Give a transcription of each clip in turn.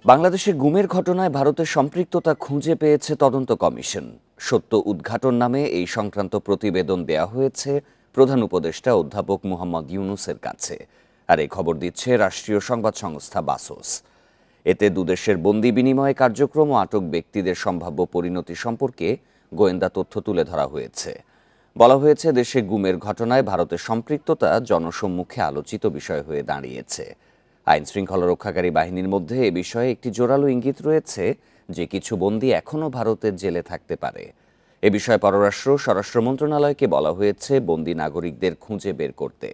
বাংলাদেশে গুমের ঘটনায় ভারতের সম্পৃক্ততা খুঁজে পেয়েছে তদন্ত কমিশন। সত্য উদ্ঘাটন নামে এই সংক্রান্ত প্রতিবেদন দেয়া হয়েছে প্রধান উপদেষ্টা অধ্যাপক মুহাম্মদ ইউনূসের কাছে। আর এই খবর দিচ্ছে রাষ্ট্রীয় সংবাদ সংস্থা বাসস। এতে দুদেশের বন্দি বিনিময় কার্যক্রম ও আটক ব্যক্তিদের সম্ভাব্য পরিণতি সম্পর্কে গোয়েন্দা তথ্য তুলে ধরা হয়েছে। বলা হয়েছে, দেশে গুমের ঘটনায় ভারতের সম্পৃক্ততা জনসম্মুখে আলোচিত বিষয় হয়ে দাঁড়িয়েছে। আইন শৃঙ্খলা রক্ষাকারী বাহিনীর মধ্যে এ বিষয়ে একটি জোরালো ইঙ্গিত রয়েছে যে কিছু বন্দী এখনও ভারতের জেলে থাকতে পারে। এ বিষয়ে স্বরাষ্ট্র মন্ত্রণালয়কে বলা হয়েছে বন্দী নাগরিকদের খুঁজে বের করতে।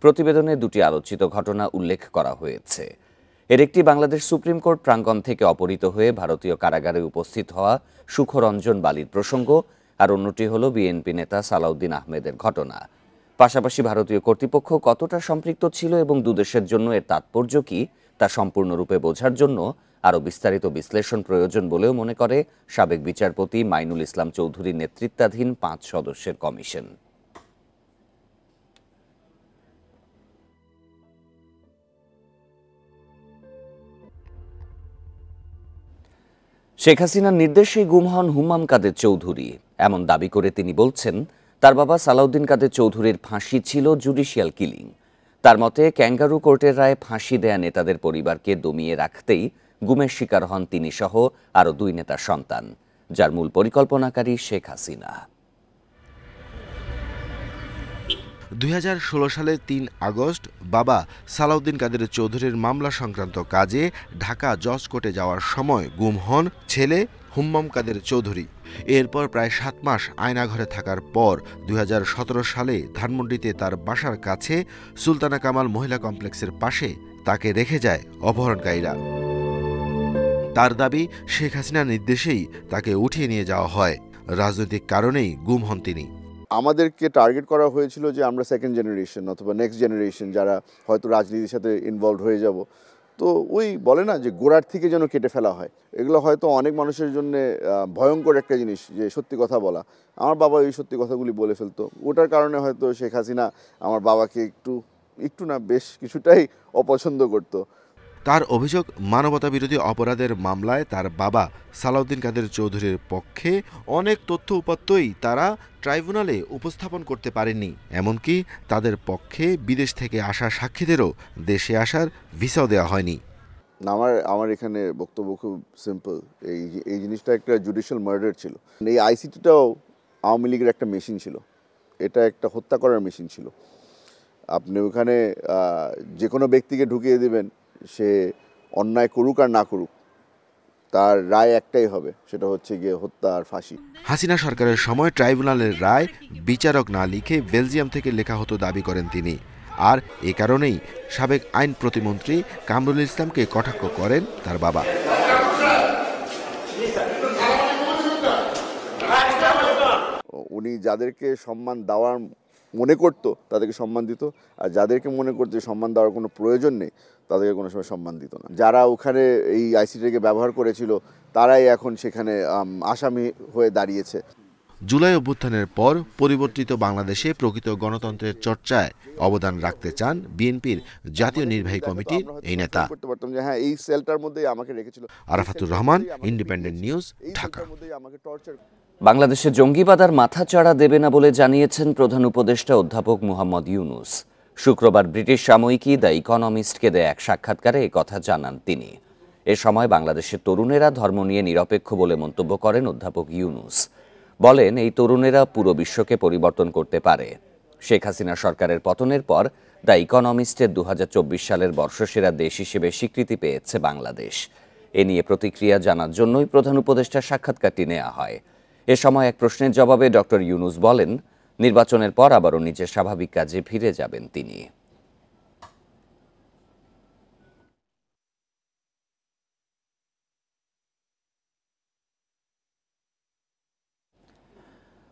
প্রতিবেদনে দুটি আলোচিত ঘটনা উল্লেখ করা হয়েছে। এর একটি বাংলাদেশ সুপ্রিম কোর্ট প্রাঙ্গণ থেকে অপহৃত হয়ে ভারতীয় কারাগারে উপস্থিত হওয়া সুখরঞ্জন বালির প্রসঙ্গ, আর অন্যটি হল বিএনপি নেতা সালাউদ্দিন আহমেদের ঘটনা। পাশাপাশি ভারতীয় কর্তৃপক্ষ কতটা সম্পৃক্ত ছিল এবং দুদেশের জন্য এর তাৎপর্য কি তা সম্পূর্ণরূপে বোঝার জন্য আরও বিস্তারিত বিশ্লেষণ প্রয়োজন বলেও মনে করে সাবেক বিচারপতি মাইনুল ইসলাম চৌধুরী নেতৃত্বাধীন 5 সদস্যের কমিশন। শেখ হাসিনার নির্দেশেই গুম হন হুম্মাম কাদের চৌধুরী, এমন দাবি করে তিনি বলছেন তার বাবা সালাউদ্দিন কাদের চৌধুরীর ফাঁসি ছিল জুডিশিয়াল কিলিং। তার মতে, ক্যাঙ্গারু কোর্টের রায়ে ফাঁসি দেয়া নেতাদের পরিবারকে দমিয়ে রাখতেই গুমের শিকার হন তিনি সহ আরও 2 নেতার সন্তান, যার মূল পরিকল্পনাকারী শেখ হাসিনা। 2016 সালের 3 আগস্ট বাবা সালাউদ্দিন কাদের চৌধুরীর মামলা সংক্রান্ত কাজে ঢাকা জজ কোর্টে যাওয়ার সময় গুম হন ছেলে হুম্মাম কাদের চৌধুরী। এরপর প্রায় 7 মাস আয়নাঘরে থাকার পর 2017 সালে ধানমন্ডিতে তার বাসার কাছে সুলতানা কামাল মহিলা কমপ্লেক্সের পাশে তাকে রেখে যায় অপহরণকারীরা। তার দাবি, শেখ হাসিনার নির্দেশেই তাকে উঠিয়ে নিয়ে যাওয়া হয়। রাজনৈতিক কারণেই গুম হন তিনি। আমাদেরকে টার্গেট করা হয়েছিল যে আমরা সেকেন্ড জেনারেশন অথবা নেক্সট জেনারেশন যারা হয়তো রাজনীতির সাথে ইনভলভ হয়ে যাব। তো ওই বলে না যে গোড়ার থেকে যেন কেটে ফেলা হয়। এগুলো হয়তো অনেক মানুষের জন্য ভয়ঙ্কর একটা জিনিস, যে সত্যি কথা বলা। আমার বাবা এই সত্যি কথাগুলি বলে ফেলতো। ওটার কারণে হয়তো শেখ হাসিনা আমার বাবাকে একটু না বেশ কিছুটাই অপছন্দ করতো। তার অভিযোগ, মানবতাবিরোধী অপরাধের মামলায় তার বাবা সালাউদ্দিন কাদের চৌধুরীর পক্ষে অনেক তথ্য উপাত্তই তারা ট্রাইব্যুনালে উপস্থাপন করতে পারেননি। এমনকি তাদের পক্ষে বিদেশ থেকে আসা সাক্ষীদেরও দেশে আসার ভিসাও দেওয়া হয়নি। আমার এখানে বক্তব্য খুব সিম্পল। এই জিনিসটা একটা জুডিশিয়াল মার্ডার ছিল। এই আইসিটিটাও আওয়ামী লীগের একটা মেশিন ছিল। এটা একটা হত্যা করার মেশিন ছিল। আপনি ওখানে যে কোনো ব্যক্তিকে ঢুকিয়ে দেবেন, সে অন্যায় করুক আর না করুক, তার রায় একটাই হবে, সেটা হচ্ছে গিয়ে হত্যা আর ফাঁসি। হাসিনা সরকারের সময় ট্রাইব্যুনালের রায় বিচারক না লিখে বেলজিয়াম থেকে লেখা হতো দাবি করেন তিনি। আর এ কারণেই সাবেক আইন প্রতিমন্ত্রী কামরুল ইসলামকে কটাক্ষ করেন তার বাবা। উনি যাদেরকে সম্মান দেওয়ার মনে করত তাদেরকে সম্মান দিত, আর যাদেরকে মনে করতো সম্মান দেওয়ার কোনো প্রয়োজন নেই তাদেরকে কোনো সময় সম্মান দিত না। যারা ওখানে এই আইসিটিকে ব্যবহার করেছিল তারাই এখন সেখানে আসামি হয়ে দাঁড়িয়েছে। জুলাই অভ্যুত্থানের পর পরিবর্তিত বাংলাদেশে প্রকৃত গণতন্ত্রের চর্চায় অবদান রাখতে চান বিএনপির জাতীয় নির্বাহী কমিটির এই নেতা। হ্যাঁ, এই সেলটার মধ্যেই আমাকে রেখেছিল। Arafatur Rahman, independent news, Dhaka. বাংলাদেশে জঙ্গিবাদ আর মাথাচাড়া দেবে না বলে জানিয়েছেন প্রধান উপদেষ্টা অধ্যাপক মুহাম্মদ ইউনূস। শুক্রবার ব্রিটিশ সাময়িকী দ্য ইকোনমিস্টকে দেয়া এক সাক্ষাৎকারে এ কথা জানান তিনি। এ সময় বাংলাদেশের তরুণেরা ধর্ম নিয়ে নিরপেক্ষ বলে মন্তব্য করেন অধ্যাপক ইউনূস। বলেন, এই তরুণেরা পুরো বিশ্বকে পরিবর্তন করতে পারে। শেখ হাসিনা সরকারের পতনের পর দ্য ইকোনমিস্টের 2024 সালের বর্ষসেরা দেশ হিসেবে স্বীকৃতি পেয়েছে বাংলাদেশ। এ নিয়ে প্রতিক্রিয়া জানার জন্যই প্রধান উপদেষ্টার সাক্ষাৎকারটি নেওয়া হয়। এ সময় এক প্রশ্নের জবাবে ডক্টর ইউনূস বলেন, নির্বাচনের পর আবারও নিজের স্বাভাবিক কাজে ফিরে যাবেন তিনি।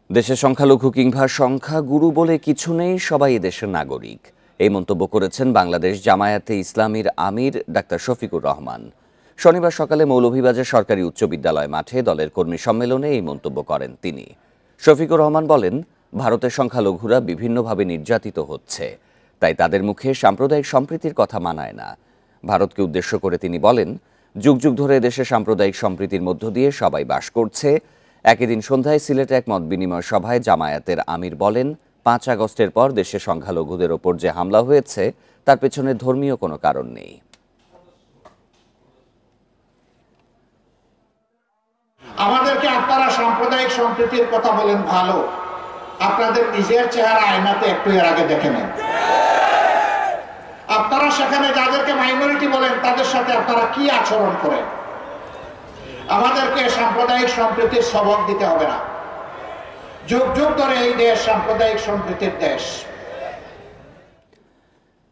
দেশের সংখ্যালঘু কিংবা সংখ্যাগুরু বলে কিছু নেই, সবাই দেশের নাগরিক। এই মন্তব্য করেছেন বাংলাদেশ জামায়াতে ইসলামীর আমির ডাক্তার শফিকুর রহমান। শনিবার সকালে মৌলভীবাজার সরকারি উচ্চ বিদ্যালয় মাঠে দলের কর্মী সম্মেলনে এই মন্তব্য করেন তিনি। শফিকুর রহমান বলেন, ভারতের সংখ্যালঘুরা বিভিন্নভাবে নির্যাতিত হচ্ছে, তাই তাদের মুখে সাম্প্রদায়িক সম্প্রীতির কথা মানায় না। ভারতকে উদ্দেশ্য করে তিনি বলেন, যুগ যুগ ধরে দেশে সাম্প্রদায়িক সম্প্রীতির মধ্য দিয়ে সবাই বাস করছে। একই দিন সন্ধ্যায় সিলেটে এক মত বিনিময় সভায় জামায়াতের আমির বলেন, 5 আগস্টের পর দেশে সংখ্যালঘুদের ওপর যে হামলা হয়েছে তার পেছনে ধর্মীয় কোনো কারণ নেই। আমাদেরকে আপনারা সাম্প্রদায়িক সম্প্রীতির কথা বলেন, ভালো, আপনাদের নিজের চেহারা আয়নাতে একটু এর আগে দেখে নেন। আপনারা সেখানে যাদেরকে মাইনরিটি বলেন তাদের সাথে আপনারা কি আচরণ করেন। আমাদেরকে সাম্প্রদায়িক সম্প্রীতির সবক দিতে হবে না। যুগ যুগ ধরে এই দেশ সাম্প্রদায়িক সম্প্রীতির দেশ।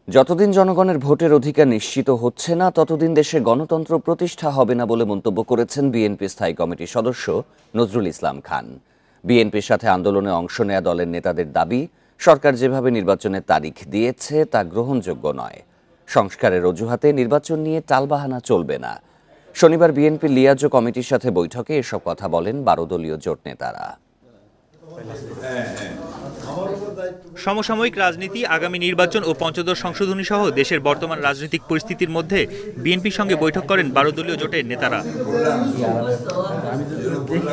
যতদিন জনগণের ভোটের অধিকার নিশ্চিত হচ্ছে না ততদিন দেশে গণতন্ত্র প্রতিষ্ঠা হবে না বলে মন্তব্য করেছেন বিএনপি স্থায়ী কমিটির সদস্য নজরুল ইসলাম খান। বিএনপির সাথে আন্দোলনে অংশ নেয়া দলের নেতাদের দাবি, সরকার যেভাবে নির্বাচনের তারিখ দিয়েছে তা গ্রহণযোগ্য নয়। সংস্কারের অজুহাতে নির্বাচন নিয়ে টালবাহানা চলবে না। শনিবার বিএনপি লিয়াজো কমিটির সাথে বৈঠকে এসব কথা বলেন 12 দলীয় জোট নেতারা। সমসাময়িক রাজনীতি, আগামী নির্বাচন ও পঞ্চদশ সংশোধনী সহ দেশের বর্তমান রাজনৈতিক পরিস্থিতির মধ্যে বিএনপির সঙ্গে বৈঠক করেন 12 দলীয় জোটের নেতারা।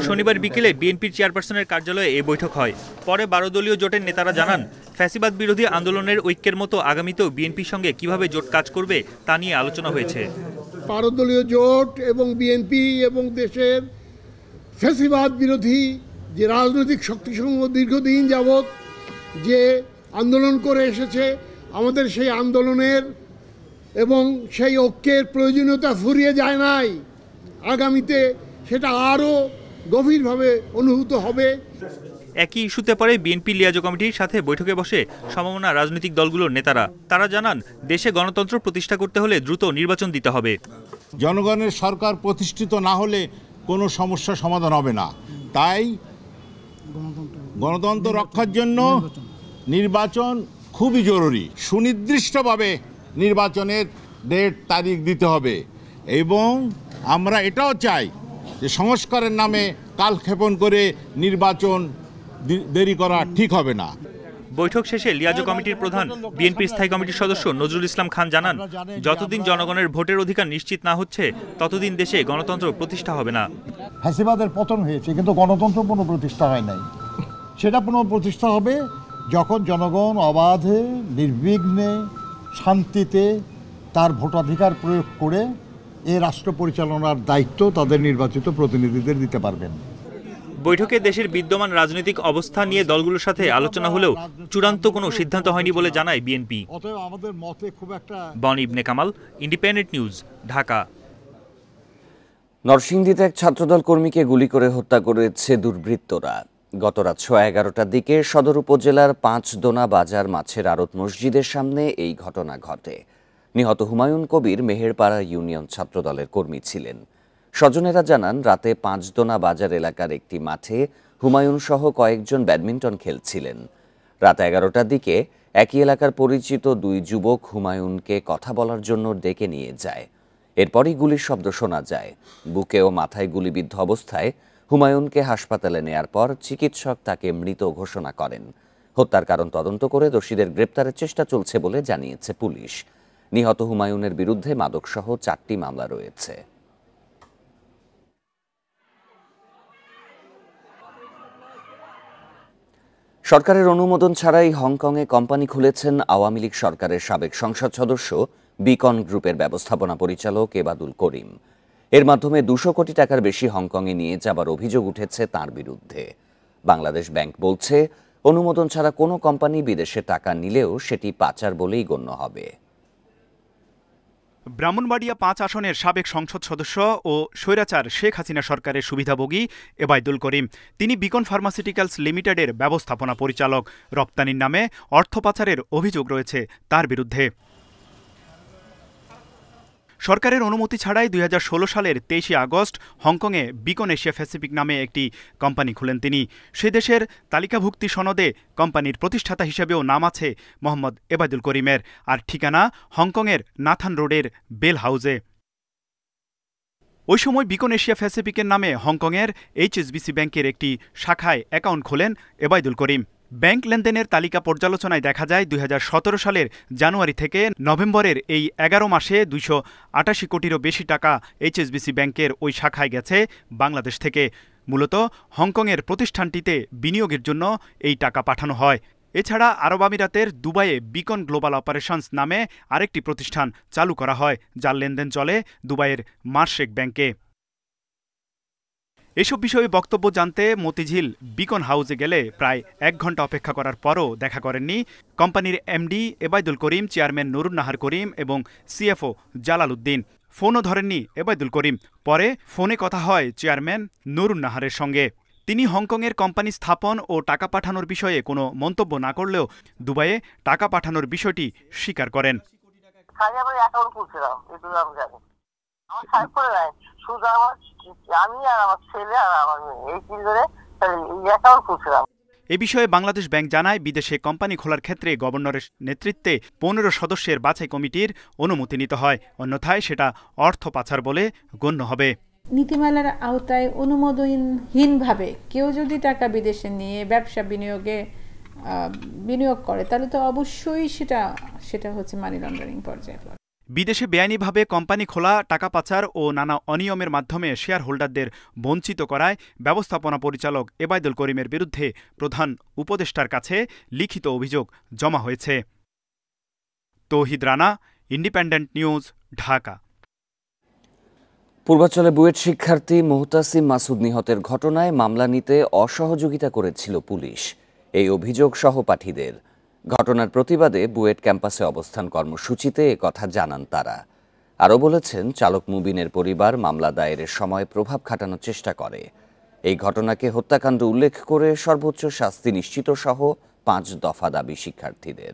শনিবার বিকেলে বিএনপির চেয়ারপারসনের কার্যালয়ে এই বৈঠক হয়। পরে 12 দলীয় জোটের নেতারা জানান, ফ্যাসিবাদ বিরোধী আন্দোলনের ঐক্যের মতো আগামীতেও বিএনপির সঙ্গে কিভাবে জোট কাজ করবে তা নিয়ে আলোচনা হয়েছে। 12 দলীয় জোট এবং বিএনপি এবং দেশের ফ্যাসিবাদ বিরোধী যে রাজনৈতিক শক্তিসমূহ দীর্ঘদিন যাবৎ যে আন্দোলন করে এসেছে, আমাদের সেই আন্দোলনের এবং সেই ঐক্যের প্রয়োজনীয়তা ফুরিয়ে যায় নাই। আগামীতে সেটা আরও গভীরভাবে অনুভূত হবে। একই ইস্যুতে পরে বিএনপি লিয়াজো কমিটির সাথে বৈঠকে বসে সমমনা রাজনৈতিক দলগুলোর নেতারা। তারা জানান, দেশে গণতন্ত্র প্রতিষ্ঠা করতে হলে দ্রুত নির্বাচন দিতে হবে। জনগণের সরকার প্রতিষ্ঠিত না হলে কোনো সমস্যা সমাধান হবে না। তাই গণতন্ত্র রক্ষার জন্য নির্বাচন খুবই জরুরি। সুনির্দিষ্টভাবে নির্বাচনের ডেট তারিখ দিতে হবে এবং আমরা এটাও চাই যে সংস্কারের নামে কালক্ষেপণ করে নির্বাচন দেরি করা ঠিক হবে না। বৈঠক শেষে লিয়াজো কমিটির প্রধান বিএনপির স্থায়ী কমিটির সদস্য নজরুল ইসলাম খান জানান, যতদিন জনগণের ভোটের অধিকার নিশ্চিত না হচ্ছে ততদিন দেশে গণতন্ত্র প্রতিষ্ঠা হবে না। ফ্যাসিবাদের পতন হয়েছে কিন্তু গণতন্ত্র পুনঃপ্রতিষ্ঠা হয় নাই। সেটা পুনঃপ্রতিষ্ঠা হবে যখন জনগণ অবাধে, নির্বিঘ্নে, শান্তিতে তার ভোটাধিকার প্রয়োগ করে এই রাষ্ট্র পরিচালনার দায়িত্ব তাদের নির্বাচিত প্রতিনিধিদের দিতে পারবেন। বৈঠকে দেশের বিদ্যমান রাজনৈতিক অবস্থা নিয়ে দলগুলোর সাথে আলোচনা হলেও চূড়ান্ত কোনো সিদ্ধান্ত হয়নি বলে জানায় বিএনপি। বনি ইবনে কামাল, ইন্ডিপেন্ডেন্ট নিউজ, ঢাকা। নরসিংদীতে এক ছাত্রদল কর্মীকে গুলি করে হত্যা করেছে দুর্বৃত্তরা। গত রাত 11:30টার দিকে সদর উপজেলার 5 দোনা বাজার মাছের আড়ত মসজিদের সামনে এই ঘটনা ঘটে। নিহত হুমায়ুন কবির মেহেরপাড়া ইউনিয়ন ছাত্রদলের কর্মী ছিলেন। স্বজনেরা জানান, রাতে 5 দোনা বাজার এলাকার একটি মাঠে হুমায়ুন সহ কয়েকজন ব্যাডমিন্টন খেলছিলেন। রাত 11টার দিকে একই এলাকার পরিচিত 2 যুবক হুমায়ুনকে কথা বলার জন্য ডেকে নিয়ে যায়। এরপরই গুলির শব্দ শোনা যায়। বুকে ও মাথায় গুলিবিদ্ধ অবস্থায় হুমায়ুনকে হাসপাতালে নেয়ার পর চিকিৎসক তাকে মৃত ঘোষণা করেন। হত্যার কারণ তদন্ত করে দোষীদের গ্রেপ্তারের চেষ্টা চলছে বলে জানিয়েছে পুলিশ। নিহত হুমায়ুনের বিরুদ্ধে মাদকসহ 4টি মামলা রয়েছে। সরকারের অনুমোদন ছাড়াই হংকংয়ে কোম্পানি খুলেছেন আওয়ামী লীগ সরকারের সাবেক সংসদ সদস্য বিকন গ্রুপের ব্যবস্থাপনা পরিচালক এবাদুল করিম। এর মাধ্যমে 200 কোটি টাকার বেশি হংকংয়ে নিয়ে যাবার অভিযোগ উঠেছে তার বিরুদ্ধে। বাংলাদেশ ব্যাংক বলছে, অনুমোদন ছাড়া কোনো কোম্পানি বিদেশে টাকা নিলেও সেটি পাচার বলেই গণ্য হবে। ব্রাহ্মণবাড়িয়া 5 আসনের সাবেক সংসদ সদস্য ও স্বৈরাচার শেখ হাসিনা সরকারের সুবিধাভোগী এবাদুল করিম। তিনি বিকন ফার্মাসিউটিক্যালস লিমিটেডের ব্যবস্থাপনা পরিচালক। রপ্তানির নামে অর্থ পাচারের অভিযোগ রয়েছে তার বিরুদ্ধে। সরকারের অনুমতি ছাড়াই 2016 সালের 23 আগস্ট হংকংয়ে বিকন এশিয়া প্যাসিফিক নামে একটি কোম্পানি খুলেন তিনি। সে দেশের তালিকাভুক্তি সনদে কোম্পানির প্রতিষ্ঠাতা হিসেবেও নাম আছে মোহাম্মদ এবাদুল করিমের। আর ঠিকানা হংকংয়ের নাথান রোডের বেল হাউসে। ওই সময় বিকন এশিয়া প্যাসিফিকের নামে হংকংয়ের HSBC ব্যাংকের একটি শাখায় অ্যাকাউন্ট খোলেন এবাদুল করিম। ব্যাংক লেনদেনের তালিকা পর্যালোচনায় দেখা যায় ২০১৭ সালের জানুয়ারি থেকে নভেম্বরের এই ১১ মাসে ২৮৮ কোটিরও বেশি টাকা এইচএসবিসি ব্যাংকের ওই শাখায় গেছে বাংলাদেশ থেকে। মূলত হংকংয়ের প্রতিষ্ঠানটিতে বিনিয়োগের জন্য এই টাকা পাঠানো হয়। এছাড়া আরব আমিরাতের দুবাইয়ে বিকন গ্লোবাল অপারেশনস নামে আরেকটি প্রতিষ্ঠান চালু করা হয়, যার লেনদেন চলে দুবাইয়ের মার্শেক ব্যাংকে। এসব বিষয়ে বক্তব্য জানতে মতিঝিল বিকন হাউসে গেলে প্রায় ১ ঘন্টা অপেক্ষা করার পরও দেখা করেননি কোম্পানির এমডি এবায়দুল করিম, চেয়ারম্যান নুরুন নাহার করিম এবং সিএফও জালাল উদ্দিন। ফোনও ধরেননি এবায়দুল করিম। পরে ফোনে কথা হয় চেয়ারম্যান নুরুন নাহারের সঙ্গে। তিনি হংকংয়ের কোম্পানি স্থাপন ও টাকা পাঠানোর বিষয়ে কোনো মন্তব্য না করলেও দুবাইয়ে টাকা পাঠানোর বিষয়টি স্বীকার করেন। এ বিষয়ে বাংলাদেশ ব্যাংক জানায়, বিদেশে কোম্পানি খোলার ক্ষেত্রে গভর্নরের নেতৃত্বে ১৫ সদস্যের বাছাই কমিটির অনুমতি নিতে হয়, অন্যথায় সেটা অর্থ পাচার বলে গণ্য হবে। নীতিমালার আওতায় অনুমোদনহীনভাবে কেউ যদি টাকা বিদেশে নিয়ে ব্যবসা বিনিয়োগ করে তাহলে তো অবশ্যই সেটা হচ্ছে মানি লন্ডারিং পর্যায়ে। বিদেশে বেআইনিভাবে কোম্পানি খোলা, টাকা পাচার ও নানা অনিয়মের মাধ্যমে শেয়ার হোল্ডারদের বঞ্চিত করায় ব্যবস্থাপনা পরিচালক এবায়দুল করিমের বিরুদ্ধে প্রধান উপদেষ্টার কাছে লিখিত অভিযোগ জমা হয়েছে। তৌহিদ রানা, ইন্ডিপেন্ডেন্ট নিউজ, ঢাকা। পূর্বাঞ্চলে বুয়েট শিক্ষার্থী মুহতাসিম মাসুদ নিহতের ঘটনায় মামলা নিতে অসহযোগিতা করেছিল পুলিশ, এই অভিযোগ সহপাঠীদের। ঘটনার প্রতিবাদে বুয়েট ক্যাম্পাসে অবস্থান কর্মসূচিতে একথা জানান তারা। আরও বলেছেন, চালক মুবিনের পরিবার মামলা দায়েরের সময় প্রভাব খাটানোর চেষ্টা করে। এই ঘটনাকে হত্যাকাণ্ড উল্লেখ করে সর্বোচ্চ শাস্তি নিশ্চিত সহ ৫ দফা দাবি শিক্ষার্থীদের।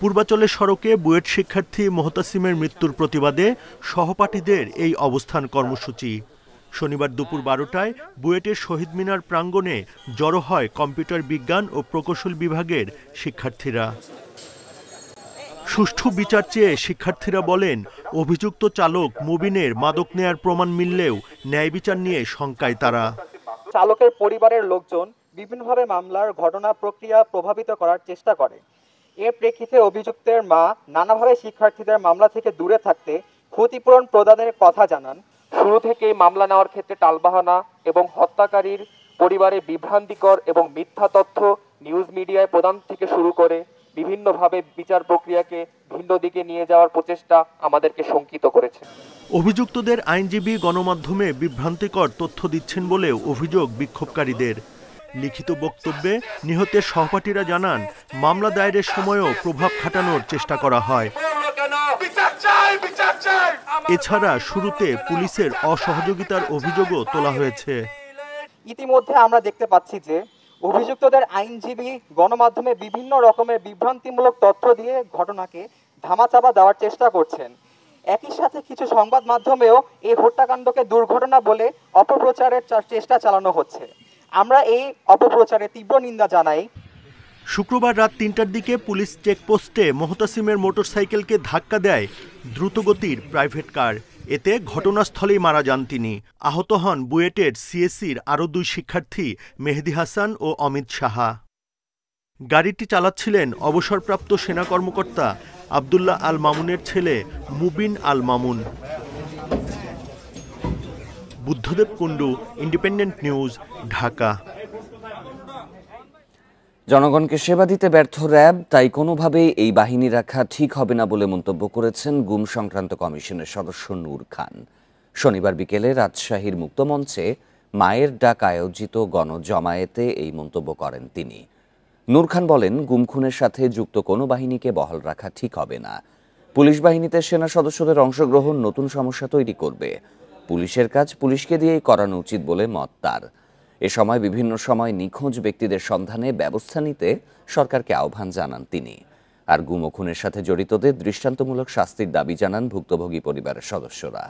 পূর্বাঞ্চলের সড়কে বুয়েট শিক্ষার্থী মুহতাসিমের মৃত্যুর প্রতিবাদে সহপাঠীদের এই অবস্থান কর্মসূচি। শনিবার দুপুর ১২টায় বুয়েটের শহীদ মিনার প্রাঙ্গণে জড়ো হয় কম্পিউটার বিজ্ঞান ও প্রকৌশল বিভাগের শিক্ষার্থীরা। সুষ্ঠু বিচার চেয়ে শিক্ষার্থীরা বলেন, অভিযুক্ত চালক মুবিনের মাদক নেয়ার প্রমাণ মিললেও ন্যায় বিচার নিয়ে শঙ্কায় তারা। চালকের পরিবারের লোকজন বিভিন্নভাবে মামলার ঘটনা প্রক্রিয়া প্রভাবিত করার চেষ্টা করে। এর প্রেক্ষিতে অভিযুক্তের মা নানাভাবে শিক্ষার্থীদের মামলা থেকে দূরে থাকতে ক্ষতিপূরণ প্রদানের কথা জানান। শুরু থেকেই মামলা নেওয়ার ক্ষেত্রে টালবাহানা এবং হত্যাকারীর পরিবারে বিভ্রান্তিকর এবং মিথ্যা তথ্য নিউজ মিডিয়ায় প্রদান থেকে শুরু করে বিভিন্নভাবে বিচার প্রক্রিয়াকে ভিন্ন দিকে নিয়ে যাওয়ার প্রচেষ্টা আমাদেরকে শঙ্কিত করেছে। অভিযুক্তদের আইনজীবী গণমাধ্যমে বিভ্রান্তিকর তথ্য দিচ্ছেন বলেও অভিযোগ বিক্ষোভকারীদের। লিখিত বক্তব্যে নিহতের সহপাঠীরা জানান, মামলা দায়েরের সময়ও প্রভাব খাটানোর চেষ্টা করা হয়। এছাড়া শুরুতে পুলিশের অসহযোগিতার অভিযোগও তোলা হয়েছে। ইতিমধ্যে আমরা দেখতে পাচ্ছি যে অভিযুক্তদের আইনজীবী গণমাধ্যমে বিভিন্ন রকমের বিভ্রান্তিমূলক তথ্য দিয়ে ঘটনাকে ধামাচাপা দেওয়ার চেষ্টা করছেন। একই সাথে কিছু সংবাদ মাধ্যমেও এই হত্যাকাণ্ডকে দুর্ঘটনা বলে অপপ্রচারের চেষ্টা চালানো হচ্ছে। আমরা এই অপপ্রচারে তীব্র নিন্দা জানাই। শুক্রবার রাত ৩টার দিকে পুলিশ চেকপোস্টে মুহতাসিমের মোটরসাইকেলকে ধাক্কা দেয় দ্রুতগতির প্রাইভেট কার। এতে ঘটনাস্থলেই মারা যান তিনি। আহত হন বুয়েটের সিএসসির আরও ২ শিক্ষার্থী মেহেদি হাসান ও অমিত সাহা। গাড়িটি চালাচ্ছিলেন অবসরপ্রাপ্ত সেনা কর্মকর্তা আবদুল্লাহ আল মামুনের ছেলে মুবিন আল মামুন। Buddhadeb Kundu, independent news, Dhaka. জনগণকে সেবা দিতে ব্যর্থ র্যাব, তাই কোনোভাবেই এই বাহিনী রাখা ঠিক হবে না বলে মন্তব্য করেছেন গুম সংক্রান্ত কমিশনের সদস্য নূর খান। শনিবার বিকেলে রাজশাহীর মুক্তমঞ্চে মায়ের ডাক আয়োজিত গণজমায়েতে এই মন্তব্য করেন তিনি। নূর খান বলেন, গুম খুনের সাথে যুক্ত কোনো বাহিনীকে বহাল রাখা ঠিক হবে না। পুলিশ বাহিনীতে সেনা সদস্যদের অংশগ্রহণ নতুন সমস্যা তৈরি করবে। পুলিশের কাজ পুলিশকে দিয়েই করানো উচিত বলে মত তার। এ সময় বিভিন্ন সময় নিখোঁজ ব্যক্তিদের সন্ধানে ব্যবস্থা নিতে সরকারকে আহ্বান জানান তিনি। আর গুম ও খুনের সাথে জড়িতদের দৃষ্টান্তমূলক শাস্তির দাবি জানান ভুক্তভোগী পরিবারের সদস্যরা।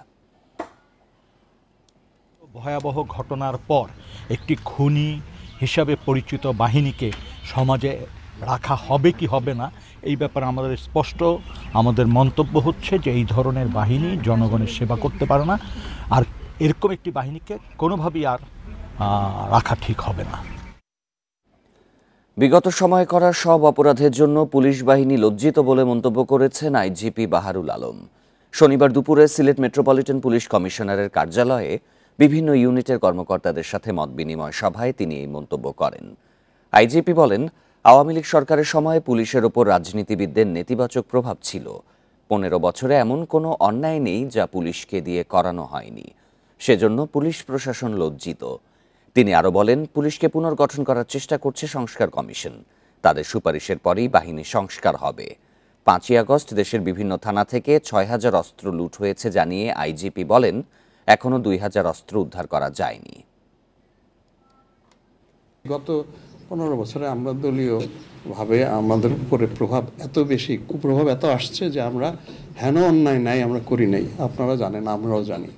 ভয়াবহ ঘটনার পর একটি খুনি হিসাবে পরিচিত বাহিনীকে সমাজে রাখা হবে কি হবে না, এই ব্যাপারে আমাদের স্পষ্ট আমাদের মন্তব্য হচ্ছে যে এই ধরনের বাহিনী জনগণের সেবা করতে পারে না। আর এরকম একটি বাহিনীকে কোনোভাবেই আর রাখা ঠিক হবে না। বিগত সময়ে করা সব অপরাধের জন্য পুলিশ বাহিনী লজ্জিত বলে মন্তব্য করেছেন আইজিপি বাহারুল আলম। শনিবার দুপুরে সিলেট মেট্রোপলিটন পুলিশ কমিশনারের কার্যালয়ে বিভিন্ন ইউনিটের কর্মকর্তাদের সাথে মতবিনিময় সভায় তিনি এই মন্তব্য করেন। আইজিপি বলেন, আওয়ামী লীগ সরকারের সময় পুলিশের ওপর রাজনীতিবিদদের নেতিবাচক প্রভাব ছিল। 15 বছরে এমন কোনো অন্যায় নেই যা পুলিশকে দিয়ে করানো হয়নি। সেজন্য পুলিশ প্রশাসন লজ্জিত। তিনি আরও বলেন, পুলিশকে পুনর্গঠন করার চেষ্টা করছে সংস্কার কমিশন। তাদের সুপারিশের পরেই বাহিনী সংস্কার হবে। 5ই আগস্ট দেশের বিভিন্ন থানা থেকে 6000 অস্ত্র লুট হয়েছে জানিয়ে আইজিপি বলেন, এখনও 2000 অস্ত্র উদ্ধার করা যায়নি। গত 15 বছরে আমরা দলীয়ভাবে আমাদের উপরে প্রভাব এত বেশি, কুপ্রভাব এত আসছে যে আমরা হেন অন্যায় নাই আমরা করি নাই। আপনারা জানেন, আমরাও জানি,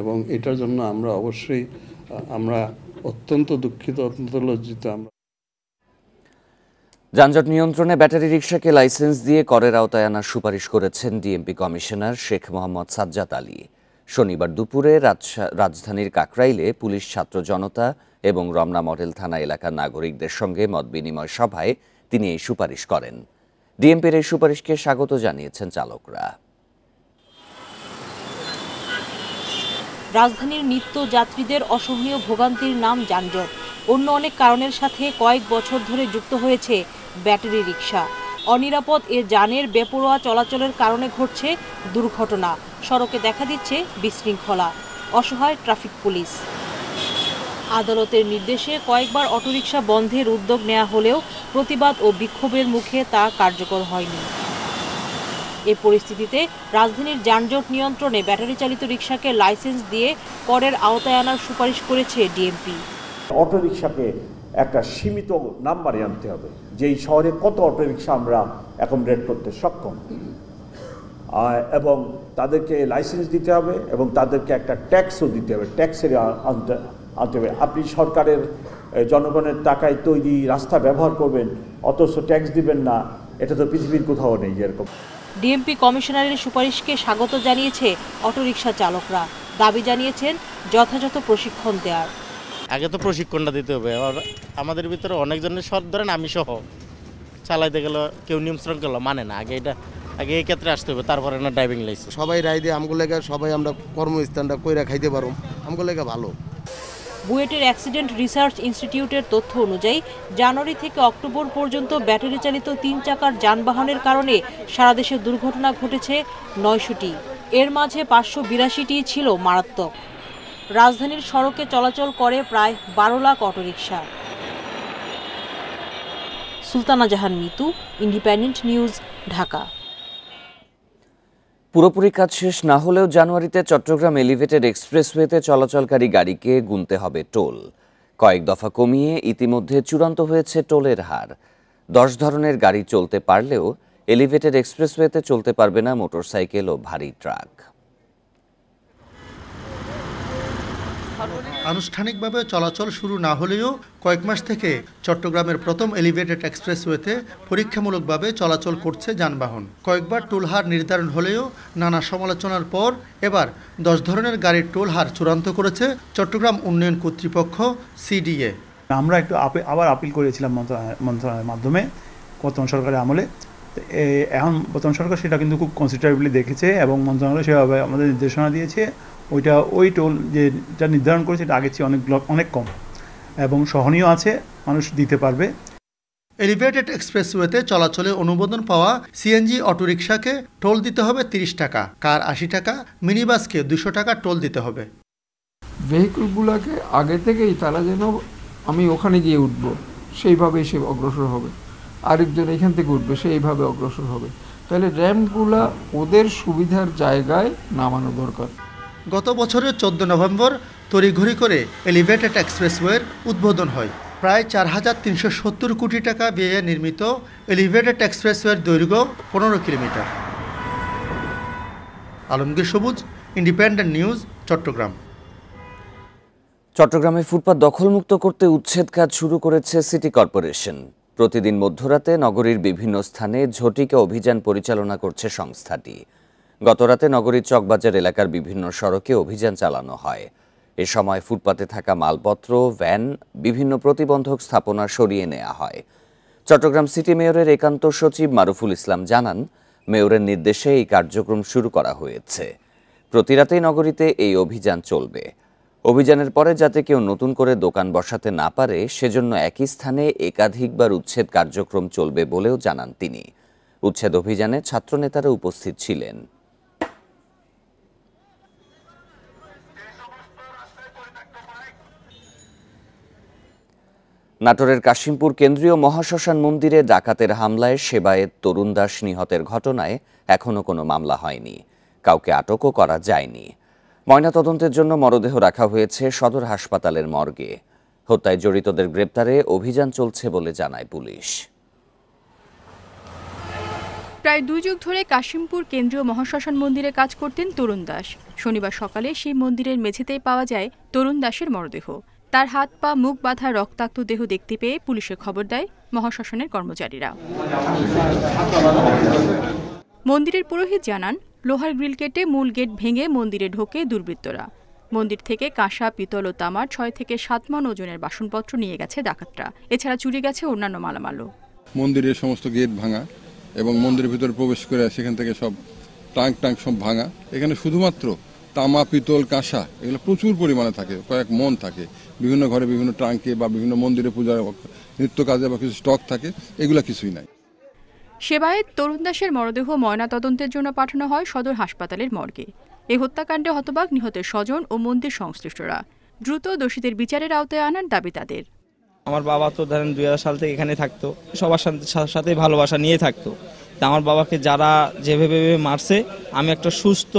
এবং এটার জন্য আমরা অবশ্যই আমরা অত্যন্ত দুঃখিত, অত্যন্ত লজ্জিত। আমরা যানজট নিয়ন্ত্রণে ব্যাটারি রিকশাকে লাইসেন্স দিয়ে করের আওতায় আনার সুপারিশ করেছেন ডিএমপি কমিশনার শেখ মোহাম্মদ সাজ্জাদ আলী। শনিবার দুপুরে রাজধানীর কাকরাইলে পুলিশ, ছাত্র জনতা এবং রমনা মডেল থানা এলাকার নাগরিকদের সঙ্গে মতবিনিময় সভায় তিনি এই সুপারিশ করেন। ডিএমপির এই সুপারিশকে স্বাগত জানিয়েছেন চালকরা। রাজধানীর নিত্য যাত্রীদের অসহনীয় ভোগান্তির নাম যানজট। অন্য অনেক কারণের সাথে কয়েক বছর ধরে যুক্ত হয়েছে ব্যাটারি রিকশা। অনিরাপদ এ যানের বেপরোয়া চলাচলের কারণে ঘটছে দুর্ঘটনা, সড়কে দেখা দিচ্ছে বিশৃঙ্খলা, অসহায় ট্রাফিক পুলিশ। আদালতের নির্দেশে কয়েকবার অটোরিকশা বন্ধের উদ্যোগ নেওয়া হলেও প্রতিবাদ ও বিক্ষোভের মুখে তা কার্যকর হয়নি। এ পরিস্থিতিতে রাজধানীর যানজট নিয়ন্ত্রণে ব্যাটারি চালিত রিকশাকে লাইসেন্স দিয়ে করের আওতায় আনার সুপারিশ করেছে ডিএমপি। অটোরিকশাকে একটা সীমিত নাম্বারে আনতে হবে, যেই শহরে কত অটোরিকশা আমরা অ্যাকোমোডেট করতে সক্ষম, এবং তাদেরকে লাইসেন্স দিতে হবে এবং তাদেরকে একটা ট্যাক্সও দিতে হবে, ট্যাক্সের আনতে হবে। আপনি সরকারের জনগণের টাকায় তৈরি রাস্তা ব্যবহার করবেন অথচ ট্যাক্স দিবেন না, এটা তো পৃথিবীর কোথাও নেই এরকম। ডিএমপি কমিশনারের সুপারিশকে স্বাগত জানিয়েছে অটোরিকশা চালকরা। দাবি জানিয়েছেন যথাযথ প্রশিক্ষণ দেওয়ার। আগে তো প্রশিক্ষণটা দিতে হবে। আমাদের ভিতরে অনেকজনের সব ধরেন আমি সহ চালাইতে গেলে কেউ নিয়ম শৃঙ্খলা মানে না। আগে এই ক্ষেত্রে আসতে হবে, তারপরে না ড্রাইভিং লাইসেন্স। সবাই রায় দিয়ে আমগুলো লেগে সবাই আমরা কর্মস্থানটা কইরা খাইতে পারো, আমগুলো লেগে ভালো। বুয়েটের অ্যাক্সিডেন্ট রিসার্চ ইনস্টিটিউটের তথ্য অনুযায়ী জানুয়ারি থেকে অক্টোবর পর্যন্ত ব্যাটারি চালিত 3 চাকার যানবাহনের কারণে সারা দেশে দুর্ঘটনা ঘটেছে 900টি। এর মাঝে 582টি ছিল মারাত্মক। রাজধানীর সড়কে চলাচল করে প্রায় 12 লাখ অটোরিকশা। সুলতানা জাহান মিতু, ইন্ডিপেন্ডেন্ট নিউজ, ঢাকা। পুরোপুরি কাজ শেষ না হলেও জানুয়ারিতে চট্টগ্রাম এলিভেটেড এক্সপ্রেসওয়েতে চলাচলকারী গাড়িকে গুনতে হবে টোল। কয়েক দফা কমিয়ে ইতিমধ্যে চূড়ান্ত হয়েছে টোলের হার। 10 ধরনের গাড়ি চলতে পারলেও এলিভেটেড এক্সপ্রেসওয়েতে চলতে পারবে না মোটরসাইকেল ও ভারী ট্রাক। আনুষ্ঠানিকভাবে চলাচল শুরু না হলেও কয়েক মাস থেকে চট্টগ্রামের প্রথম এলিভেটেড এক্সপ্রেসওয়েতে পরীক্ষামূলকভাবে চলাচল করছে যানবাহন। কয়েকবার টোল হার নির্ধারণ হলেও নানা সমালোচনার পর এবার 10 ধরনের গাড়ির টোল হার চূড়ান্ত করেছে চট্টগ্রাম উন্নয়ন কর্তৃপক্ষ সিডিএ। আমরা একটু আবার আপিল করেছিলাম মন্ত্রণালয়ের মাধ্যমে বর্তমান সরকারের আমলে। এখন বর্তমান সরকার সেটা কিন্তু খুব কনসিডারেবলি দেখেছে এবং মন্ত্রণালয় সেভাবে আমাদের নির্দেশনা দিয়েছে। ওই টোল যেটা নির্ধারণ করেছে এটা আগের চেয়ে অনেক কম এবং সহনীয় আছে, মানুষ দিতে পারবে। এলিভেটেড এক্সপ্রেসওয়েতে চলাচলে অনুমোদন পাওয়া সিএনজি অটোরিকশাকে টোল দিতে হবে 30 টাকা, কার 80 টাকা, মিনিবাসকে 200 টাকা টোল দিতে হবে। ভেহিকলগুলোকে আগে থেকেই তারা যেন আমি ওখানে গিয়ে উঠব সেইভাবেই সে অগ্রসর হবে, আরেকজন এখান থেকে উঠবে সেইভাবে অগ্রসর হবে। তাহলে র্যাম্পগুলা ওদের সুবিধার জায়গায় নামানো দরকার। গত বছরের 14 নভেম্বর তড়িঘড়ি করে এলিভেটেড এক্সপ্রেসওয়ের উদ্বোধন হয়। প্রায় 4370 কোটি টাকা ব্যয়ে নির্মিত এলিভেটেড এক্সপ্রেসওয়ের দৈর্ঘ্য 15 কিলোমিটার। আলমগীর সবুজ, ইন্ডিপেন্ডেন্ট নিউজ, চট্টগ্রাম। চট্টগ্রামে ফুটপাত দখলমুক্ত করতে উচ্ছেদ কাজ শুরু করেছে সিটি কর্পোরেশন। প্রতিদিন মধ্যরাতে নগরীর বিভিন্ন স্থানে ঝটিকা অভিযান পরিচালনা করছে সংস্থাটি। গতরাতে নগরীর চকবাজার এলাকার বিভিন্ন সড়কে অভিযান চালানো হয়। এ সময় ফুটপাতে থাকা মালপত্র, ভ্যান, বিভিন্ন প্রতিবন্ধক স্থাপনা সরিয়ে নেওয়া হয়। চট্টগ্রাম সিটি মেয়রের একান্ত সচিব মারুফুল ইসলাম জানান, মেয়রের নির্দেশে এই কার্যক্রম শুরু করা হয়েছে। প্রতি রাতেই নগরীতে এই অভিযান চলবে। অভিযানের পরে যাতে কেউ নতুন করে দোকান বসাতে না পারে সেজন্য একই স্থানে একাধিকবার উচ্ছেদ কার্যক্রম চলবে বলেও জানান তিনি। উচ্ছেদ অভিযানে ছাত্রনেতারা উপস্থিত ছিলেন। নাটোরের কাশিমপুর কেন্দ্রীয় মহাশ্মশান মন্দিরে ডাকাতের হামলায় সেবায়েত তরুণ দাস নিহতের ঘটনায় এখনো কোনো মামলা হয়নি, কাউকে আটকও করা যায়নি। ময়নাতদন্তের জন্য মরদেহ রাখা হয়েছে সদর হাসপাতালের মর্গে। হত্যায় জড়িতদের গ্রেপ্তারে অভিযান চলছে বলে জানায় পুলিশ। প্রায় 2 যুগ ধরে কাশিমপুর কেন্দ্রীয় মহাশ্মশান মন্দিরে কাজ করতেন তরুণ দাস। শনিবার সকালে সেই মন্দিরের মেঝেতেই পাওয়া যায় তরুণ দাসের মরদেহ। তার হাত পা মুখ বাঁধা রক্তাক্ত দেহ দেখতে পেয়ে পুলিশে খবর দেয় মহাশ্মশানের কর্মচারীরা। মন্দিরের পুরোহিত জানান, লোহার গ্রিল কেটে মূল গেট ভেঙে মন্দিরে ঢোকে দুর্বৃত্তরা। মন্দির থেকে কাঁসা, পিতল ও তামার 6 থেকে 7 মণ ওজনের বাসনপত্র নিয়ে গেছে ডাকাতরা। এছাড়া চুরি গেছে অন্যান্য মালামালও। মন্দিরের সমস্ত গেট ভাঙা এবং মন্দিরের ভিতরে প্রবেশ করে সেখান থেকে সব টাঙ্ক সব ভাঙা। এখানে শুধুমাত্র তামা, পিতল, কাঁসা এগুলো প্রচুর পরিমাণে থাকে, কয়েক মণ থাকে। বিভিন্ন ঘরে বিভিন্ন ট্রাঙ্কে বা বিভিন্ন মন্দিরে পূজার নিত্য কাজে বা কিছু স্টক থাকে, এগুলো কিছুই নাই। সেবায়েত তরুণ দাসের মরদেহ ময়নাতদন্তের জন্য পাঠানো হয় সদর হাসপাতালের মর্গে। এই হত্যাকাণ্ডে হতবাক নিহতের স্বজন ও মন্দির সংশ্লিষ্টরা। দ্রুত দোষীদের বিচারের আওতায় আনার দাবি তাদের। আমার বাবা তো ধরেন 2000 সাল থেকে এখানে থাকতো, সবার সাথে ভালোবাসা নিয়ে থাকতো। তা আমার বাবাকে যারা যেভাবে মারছে, আমি একটা সুস্থ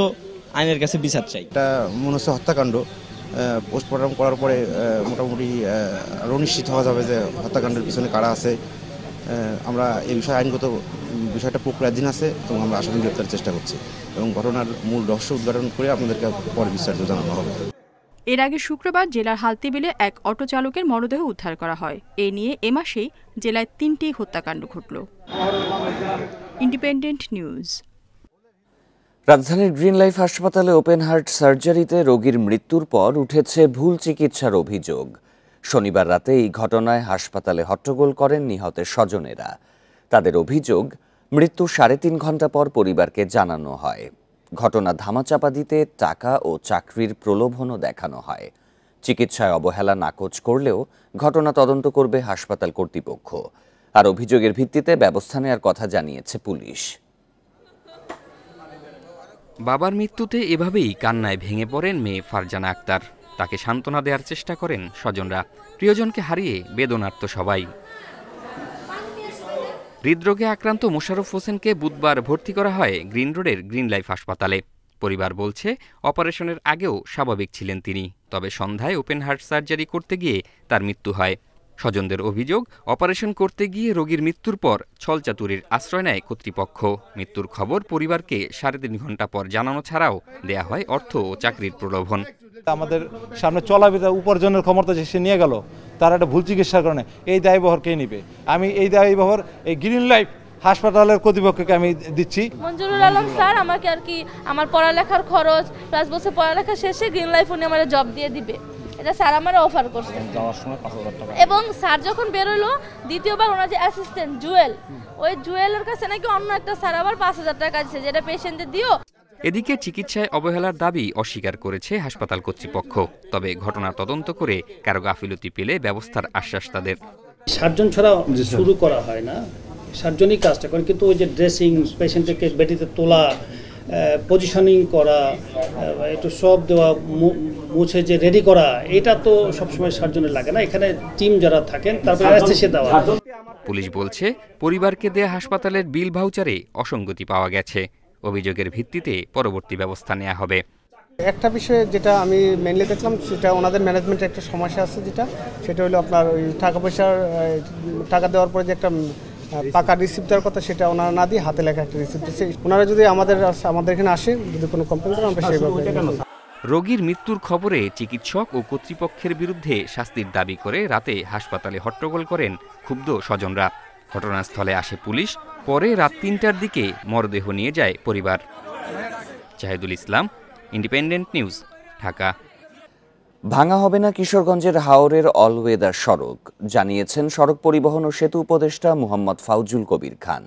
আইনের কাছে বিচার চাই। এটা মনে হচ্ছে হত্যাকাণ্ড। পোস্টমর্টম করার পরে মোটামুটি আরও নিশ্চিত হওয়া যাবে যে হত্যাকাণ্ডের পিছনে কারা আছে। আমরা এই বিষয়ে আইনগত বিষয়টা প্রক্রিয়াধীন আছে এবং আমরা আসামি গ্রেপ্তারের চেষ্টা করছি এবং ঘটনার মূল রহস্য উদ্ঘাটন করে আপনাদেরকে পরে বিস্তারিত জানানো হবে। এর আগে শুক্রবার জেলার হালতিবিলে এক অটো চালকের মরদেহ উদ্ধার করা হয়। এ নিয়ে এ মাসেই জেলায় 3টি হত্যাকাণ্ড ঘটল। Independent news. রাজধানীর গ্রিন লাইফ হাসপাতালে ওপেন হার্ট সার্জারিতে রোগীর মৃত্যুর পর উঠেছে ভুল চিকিৎসার অভিযোগ। শনিবার রাতে এই ঘটনায় হাসপাতালে হট্টগোল করেন নিহতের স্বজনেরা। তাদের অভিযোগ, মৃত্যু 3.5 ঘন্টা পর পরিবারকে জানানো হয়। ঘটনা ধামাচাপা দিতে টাকা ও চাকরির প্রলোভনও দেখানো হয়। চিকিৎসায় অবহেলা নাকচ করলেও ঘটনা তদন্ত করবে হাসপাতাল কর্তৃপক্ষ। আর অভিযোগের ভিত্তিতে ব্যবস্থা নেওয়ার কথা জানিয়েছে পুলিশ। বাবার মৃত্যুতে এভাবেই কান্নায় ভেঙে পড়েন মেয়ে ফারজানা আক্তার। তাকে সান্ত্বনা দেওয়ার চেষ্টা করেন স্বজনরা। প্রিয়জনকে হারিয়ে বেদনার্ত সবাই। হৃদরোগে আক্রান্ত মোশাররফ হোসেনকে বুধবার ভর্তি করা হয় গ্রিন রোডের গ্রিন লাইফ হাসপাতালে। পরিবার বলছে, অপারেশনের আগেও স্বাভাবিক ছিলেন তিনি। তবে সন্ধ্যায় ওপেন হার্ট সার্জারি করতে গিয়ে তার মৃত্যু হয়। স্বজনদের অভিযোগ, অপারেশন করতে গিয়ে রোগীর মৃত্যুর পর ছলচাতুরির আশ্রয় নেয় কর্তৃপক্ষ। মৃত্যুর খবর পরিবারকে 3.5 ঘন্টা পর জানানো ছাড়াও দেয়া হয় অর্থ ও চাকরির প্রলোভন। আমাদের সামনে চলাবিধা উপার্জনের ক্ষমতা যে সে নিয়ে গেল, তার একটা ভুল চিকিৎসার কারণে এই দায়বহর কে নিবে? আমি এই দায়বহর এই গ্রিন লাইফ হাসপাতালের কর্তৃপক্ষকে আমি দিচ্ছি। মঞ্জুরুল আলম স্যার আমাকে আর কি আমার পড়ালেখার খরচ প্লাস বছর পড়ালেখা শেষে গ্রিন লাইফ উনি আমার জব দিয়ে দিবে, এটা স্যার আমার অফার করছে। যাওয়ার সময় 5000 টাকা। এবং স্যার যখন বেরোলো দ্বিতীয়বার ওনার যে অ্যাসিস্ট্যান্ট জুয়েল, ওই জুয়েলের কাছে নাকি অন্য একটা স্যার আবার 5000 টাকা দিচ্ছে, যেটা পেশেন্টদের দিও। এদিকে চিকিৎসায় অবহেলার দাবি অস্বীকার করেছে হাসপাতাল কর্তৃপক্ষ। তবে ঘটনার তদন্ত করে কারো গাফিলতি পেলে ব্যবস্থার আশ্বাস তাদের। সার্জন ছাড়া শুরু করা হয় না, সার্জনই কাজটা করেন, কিন্তু ওই যে ড্রেসিং, পেশেন্টকে বেডিতে তোলা, পজিশনিং করা, একটু সব দেওয়া, মুছে যে রেডি করা, এটা তো সবসময় সার্জনের লাগে না। এখানে টিম যারা থাকেন তারপরে অ্যানেস্থেসিয়া দেওয়া। পুলিশ বলছে, পরিবারকে দেয়া হাসপাতালের বিল ভাউচারে অসঙ্গতি পাওয়া গেছে। অভিযোগের ভিত্তিতে পরবর্তী ব্যবস্থা নেওয়া হবে। একটা বিষয়ে যেটা আমি মেনলি দেখলাম, সেটা ওনাদের ম্যানেজমেন্টের একটা সমস্যা আছে, সেটা হলো আপনার ওই টাকা দেওয়ার পরে যে একটা পাকা রিসিপ্ট দেওয়ার কথা, সেটা ওনারা না দিয়ে হাতে লেখা একটা রিসিপ্ট দিচ্ছে। ওনারা যদি আমাদের এখানে আসে, যদি কোনো কমপ্লেন করেন, আমরা সেইভাবে। রোগীর মৃত্যুর খবরে চিকিৎসক ও কর্তৃপক্ষের বিরুদ্ধে শাস্তির দাবি করে রাতে হাসপাতালে হট্টগোল করেন ক্ষুব্ধ স্বজনরা। ঘটনাস্থলে আসে পুলিশ। পরে রাত 3টার দিকে মরদেহ নিয়ে যায় পরিবার। জাহিদুল ইসলাম, ইন্ডিপেন্ডেন্ট নিউজ, ঢাকা। ভাঙা হবে না কিশোরগঞ্জের হাওরের অলওয়েদার সড়ক, জানিয়েছেন সড়ক পরিবহন ও সেতু উপদেষ্টা মুহাম্মদ ফাউজুল কবির খান।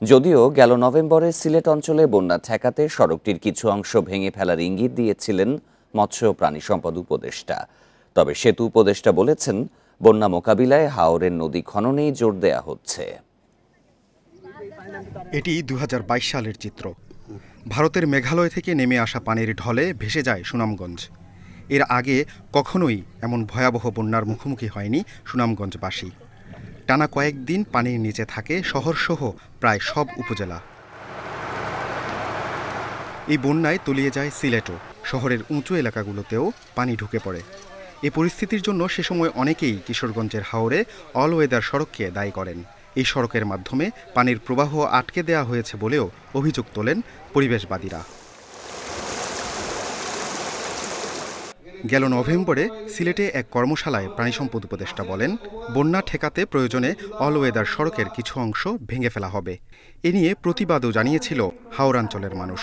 যদিও গেল নভেম্বরে সিলেট অঞ্চলে বন্যা ঠেকাতে সড়কটির কিছু অংশ ভেঙে ফেলার ইঙ্গিত দিয়েছিলেন মৎস্য ও প্রাণী সম্পদ উপদেষ্টা, তবে সেতু উপদেষ্টা বলেছেন বন্যা মোকাবিলায় হাওরের নদী খননেই জোর দেয়া হচ্ছে। এটি 2022 সালের চিত্র। ভারতের মেঘালয় থেকে নেমে আসা পানির ঢলে ভেসে যায় সুনামগঞ্জ। এর আগে কখনোই এমন ভয়াবহ বন্যার মুখোমুখি হয়নি সুনামগঞ্জবাসী। টানা কয়েকদিন পানির নিচে থাকে শহরসহ প্রায় সব উপজেলা। এই বন্যায় তলিয়ে যায় সিলেটও, শহরের উঁচু এলাকাগুলোতেও পানি ঢুকে পড়ে। এই পরিস্থিতির জন্য সে সময় অনেকেই কিশোরগঞ্জের হাওরে অলওয়েদার সড়ককে দায়ী করেন। এই সড়কের মাধ্যমে পানির প্রবাহ আটকে দেওয়া হয়েছে বলেও অভিযোগ তোলেন পরিবেশবাদীরা। গেল নভেম্বরে সিলেটে এক কর্মশালায় প্রাণীসম্পদ উপদেষ্টা বলেন, বন্যা ঠেকাতে প্রয়োজনে অলওয়েদার সড়কের কিছু অংশ ভেঙে ফেলা হবে। এ নিয়ে প্রতিবাদও জানিয়েছিল হাওরাঞ্চলের মানুষ।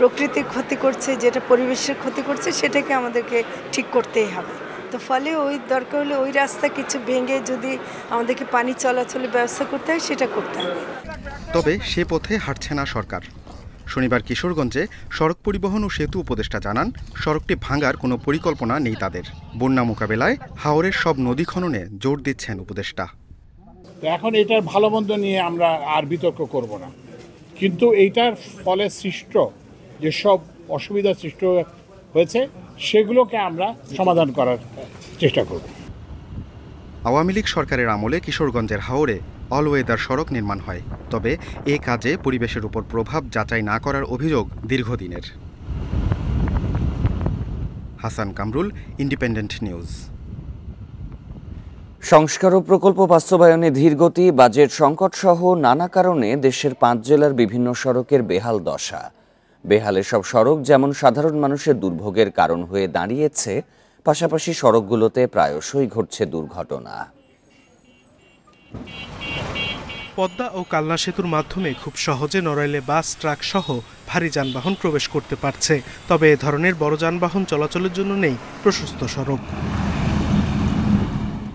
প্রকৃতির ক্ষতি করছে, যেটা পরিবেশের ক্ষতি করছে, সেটাকে আমাদেরকে ঠিক করতেই হবে। তো ফলে ওই দরকার হলে ওই রাস্তা কিছু ভেঙে যদি আমাদেরকে পানি চলাচলের ব্যবস্থা করতে হয়, সেটা করতে হবে। তবে সে পথে হাঁটছে না সরকার। শনিবার কিশোরগঞ্জে সড়ক পরিবহন ও সেতু উপদেষ্টা জানান, সড়কটি ভাঙার কোনো পরিকল্পনা নেই তাদের। বন্যা মোকাবেলায় হাওরের সব নদী খননে জোর দিচ্ছেন উপদেষ্টা। এখন এটার ভালো মন্দ নিয়ে আমরা আর বিতর্ক করব না, কিন্তু এইটার ফলে সৃষ্ট যেসব অসুবিধা সৃষ্টি হয়েছে সেগুলোকে আমরা সমাধান করার চেষ্টা করব। আওয়ামী লীগ সরকারের আমলে কিশোরগঞ্জের হাওরে অলওয়েদার সড়ক নির্মাণ হয়, তবে এ কাজে পরিবেশের উপর প্রভাব যাচাই না করার অভিযোগ দীর্ঘদিনের। Hasan Kamrul, independent news. সংস্কার ও প্রকল্প বাস্তবায়নে ধীরগতি, বাজেট সংকট সহ নানা কারণে দেশের 5 জেলার বিভিন্ন সড়কের বেহাল দশা। বেহাল এসব সড়ক যেমন সাধারণ মানুষের দুর্ভোগের কারণ হয়ে দাঁড়িয়েছে, পাশাপাশি সড়কগুলোতে প্রায়শই ঘটছে দুর্ঘটনা। পদ্মা ও কালনা সেতুর মাধ্যমে খুব সহজে নড়াইলে বাস, ট্রাক সহ ভারী যানবাহন প্রবেশ করতে পারছে, তবে এ ধরনের বড় যানবাহন চলাচলের জন্য নেই প্রশস্ত সড়ক।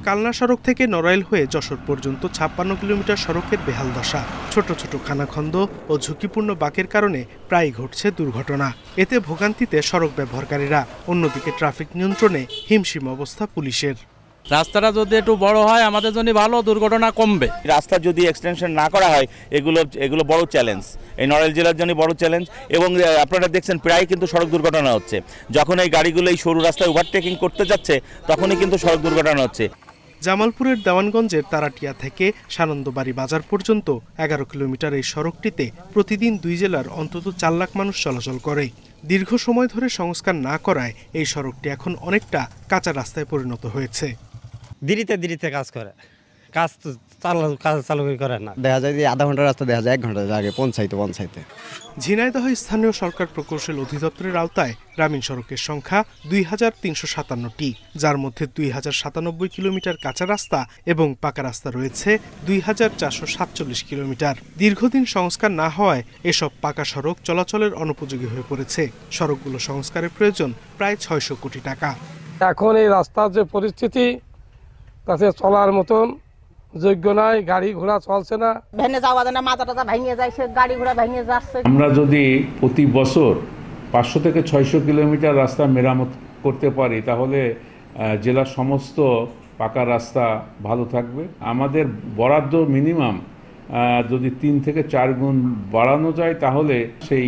কালনা সড়ক থেকে নড়াইল হয়ে যশোর পর্যন্ত 56 কিলোমিটার সড়কের বেহাল দশা। ছোট ছোট খানাখন্দ ও ঝুঁকিপূর্ণ বাঁকের কারণে প্রায়ই ঘটছে দুর্ঘটনা। এতে ভোগান্তিতে সড়ক ব্যবহারকারীরা, অন্যদিকে ট্রাফিক নিয়ন্ত্রণে হিমশিম অবস্থা পুলিশের। রাস্তাটা যদি একটু বড় হয় আমাদের জন্য ভালো, দুর্ঘটনা কমবে। রাস্তা যদি এক্সটেনশন না করা হয়, এগুলো বড় চ্যালেঞ্জ, এই নড়াইল জেলার জন্য বড় চ্যালেঞ্জ। এবং আপনারা দেখছেন প্রায় কিন্তু সড়ক দুর্ঘটনা হচ্ছে। যখন এই গাড়িগুলো এই সরু রাস্তায় ওভারটেকিং করতে যাচ্ছে, তখনই কিন্তু সড়ক দুর্ঘটনা হচ্ছে। জামালপুরের দেওয়ানগঞ্জের তারাটিয়া থেকে সানন্দবাড়ি বাজার পর্যন্ত 11 কিলোমিটার এই সড়কটিতে প্রতিদিন 2 জেলার অন্তত 4 লাখ মানুষ চলাচল করে। দীর্ঘ সময় ধরে সংস্কার না করায় এই সড়কটি এখন অনেকটা কাঁচা রাস্তায় পরিণত হয়েছে। ধীরে কাজ করে, কাজ চালু করে না। দেখা যায় যে আধা ঘন্টার রাস্তা দেখা যায় 1 ঘন্টা আগে পৌঁছাইতে। ঝিনাইদহ স্থানীয় সরকার প্রকৌশল অধিদপ্তরের আওতায় গ্রামীণ সড়কের সংখ্যা 2357টি, যার মধ্যে 2097 কিলোমিটার কাঁচা রাস্তা এবং পাকা রাস্তা রয়েছে 2447 কিলোমিটার। দীর্ঘদিন সংস্কার না হওয়ায় এসব পাকা সড়ক চলাচলের অনুপযোগী হয়ে পড়েছে। সড়কগুলো সংস্কারের প্রয়োজন প্রায় 600 কোটি টাকা। এখন এই রাস্তার যে পরিস্থিতি, তাতে চলার মতন যোগ্য নয়, গাড়ি ঘোড়া চলছে না, ভেঙে যাওয়া যায় না, মাথা ভেঙে যায়, সে গাড়ি ঘোড়া ভেঙে যাচ্ছে। আমরা যদি প্রতি বছর 500 থেকে 600 কিলোমিটার রাস্তা মেরামত করতে পারি, তাহলে জেলার সমস্ত পাকা রাস্তা ভালো থাকবে। আমাদের বরাদ্দ মিনিমাম যদি 3 থেকে 4 গুণ বাড়ানো যায়, তাহলে সেই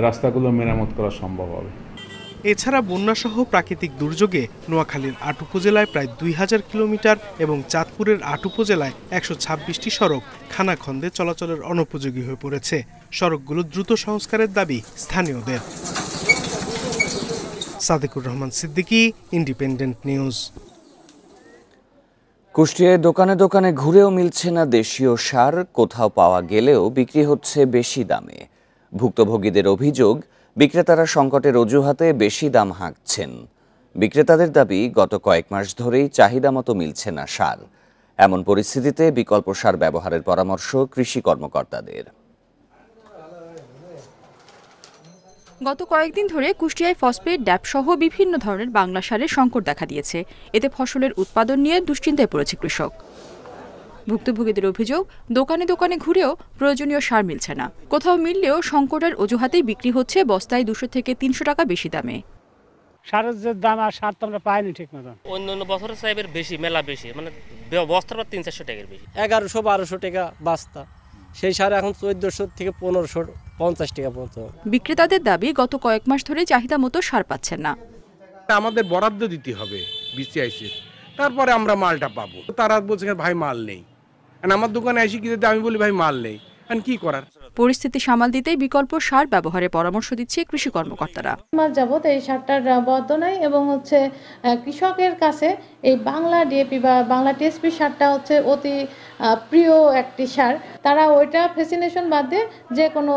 রাস্তাগুলো মেরামত করা সম্ভব হবে। এছাড়া বন্যাসহ প্রাকৃতিক দুর্যোগে নোয়াখালীর 8 উপজেলায় প্রায় 2000 কিলোমিটার এবং চাঁদপুরের 8 উপজেলায় 126টি সড়ক খানাখন্দে চলাচলের অনুপযোগী হয়ে পড়েছে। সড়কগুলো দ্রুত সংস্কারের দাবি স্থানীয়দের। Sadequr Rahman Siddiqui, independent news. কুষ্টিয়ায় দোকানে দোকানে ঘুরেও মিলছে না দেশীয় সার, কোথাও পাওয়া গেলেও বিক্রি হচ্ছে বেশি দামে। ভুক্তভোগীদের অভিযোগ, বিক্রেতারা সংকটের অজুহাতে বেশি দাম হাঁকছেন। বিক্রেতাদের দাবি, গত কয়েক মাস ধরেই চাহিদা মতো মিলছে না সার। এমন পরিস্থিতিতে বিকল্প সার ব্যবহারের পরামর্শ কৃষি কর্মকর্তাদের। গত কয়েকদিন ধরে কুষ্টিয়ায় ফসফেট, ড্যাপ সহ বিভিন্ন ধরনের বাংলা সারের সংকট দেখা দিয়েছে। এতে ফসলের উৎপাদন নিয়ে দুশ্চিন্তায় পড়েছে কৃষক। ভুক্তভোগীদের অভিযোগ, দোকানে দোকানে ঘুরেও প্রয়োজনীয় সার মিলছে না। কোথাও মিললেও সংকটের অজুহাতেই বিক্রি হচ্ছে বস্তায় 200 থেকে 300 টাকা বেশি দামে। সারের যে দাম আর সার তো আমরা পাইনি ঠিক মতো। অন্য বছরের সাহেবের বেশি, মেলা বেশি, মানে বস্তার পর 300-400 টাকার বেশি। 1100-1200 টাকা বস্তা, সেই সার এখন 1400 থেকে 1550 টাকা পর্যন্ত। বিক্রেতাদের দাবি, গত কয়েক মাস ধরে চাহিদা মতো সার পাচ্ছেন না। আমাদের বরাদ্দ দিতে হবে বিসিআইসি, তারপরে আমরা মালটা পাবো। তারা বলছে ভাই মাল নেই, আমার দোকানে এসে কি দিতে, আমি বলি ভাই মাল নেই, কি করার। পরিস্থিতি সামাল দিতে বিকল্প সার ব্যবহারের পরামর্শ দিচ্ছে কৃষি কর্মকর্তারা। মাস যাবত এই সারটার বরাদ্দ নাই এবং কৃষকের কাছে এই বাংলা ডিএপি বা বাংলা টিএসপি সারটা অতি প্রিয় একটি সার। তারা ওইটা ফ্যাসিনেশন বাদ দিয়ে যে কোনো